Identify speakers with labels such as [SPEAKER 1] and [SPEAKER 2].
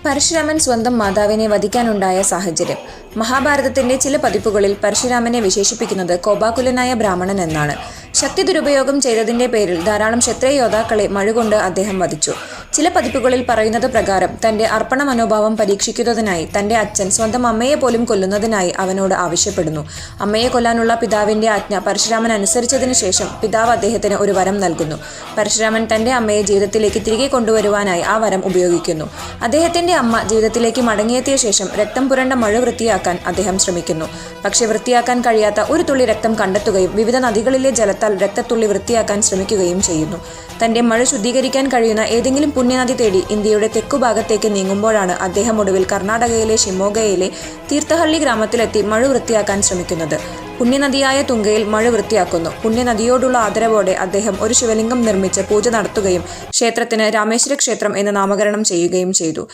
[SPEAKER 1] പരശുരാമൻ സ്വന്തം മാതാവിനെ വധിക്കാനുണ്ടായ സാഹചര്യം. മഹാഭാരതത്തിന്റെ ചില പതിപ്പുകളിൽ പരശുരാമനെ വിശേഷിപ്പിക്കുന്നത് കോപാകുലനായ ബ്രാഹ്മണൻ എന്നാണ്. ശക്തി ദുരുപയോഗം ചെയ്തതിന്റെ പേരിൽ ധാരാളം ക്ഷത്രിയ യോദ്ധാക്കളെ മഴുകൊണ്ട് അദ്ദേഹം വധിച്ചു. ചില പതിപ്പുകളിൽ പറയുന്നത് പ്രകാരം തന്റെ അർപ്പണ മനോഭാവം പരീക്ഷിക്കുന്നതിനായി തന്റെ അച്ഛൻ സ്വന്തം അമ്മയെ പോലും കൊല്ലുന്നതിനായി അവനോട് ആവശ്യപ്പെടുന്നു. അമ്മയെ കൊല്ലാനുള്ള പിതാവിന്റെ ആജ്ഞ പരശുരാമൻ അനുസരിച്ചതിനു ശേഷം പിതാവ് അദ്ദേഹത്തിന് ഒരു വരം നൽകുന്നു. പരശുരാമൻ തന്റെ അമ്മയെ ജീവിതത്തിലേക്ക് തിരികെ കൊണ്ടുവരുവാനായി ആ വരം ഉപയോഗിക്കുന്നു. അദ്ദേഹത്തിന്റെ അമ്മ ജീവിതത്തിലേക്ക് മടങ്ങിയെത്തിയ ശേഷം രക്തം പുരണ്ട മഴ വൃത്തിയാക്കാൻ അദ്ദേഹം ശ്രമിക്കുന്നു. പക്ഷേ വൃത്തിയാക്കാൻ കഴിയാത്ത ഒരു തുള്ളി രക്തം കണ്ടെത്തുകയും വിവിധ നദികളിലെ ജലത്താൽ രക്തത്തുള്ളി വൃത്തിയാക്കാൻ ശ്രമിക്കുകയും ചെയ്യുന്നു. തന്റെ മഴ ശുദ്ധീകരിക്കാൻ കഴിയുന്ന ഏതെങ്കിലും പുണ്യനദി തേടി ഇന്ത്യയുടെ തെക്കുഭാഗത്തേക്ക് നീങ്ങുമ്പോഴാണ് അദ്ദേഹം ഒടുവിൽ കർണാടകയിലെ ഷിമോഗയിലെ തീർത്ഥഹള്ളി ഗ്രാമത്തിലെത്തി മഴ വൃത്തിയാക്കാൻ ശ്രമിക്കുന്നത്. പുണ്യനദിയായ തുങ്കയിൽ മഴ വൃത്തിയാക്കുന്നു. പുണ്യനദിയോടുള്ള ആദരവോടെ അദ്ദേഹം ഒരു ശിവലിംഗം നിർമ്മിച്ച് പൂജ നടത്തുകയും ക്ഷേത്രത്തിന് രാമേശ്വര ക്ഷേത്രം എന്ന് നാമകരണം ചെയ്യുകയും ചെയ്തു.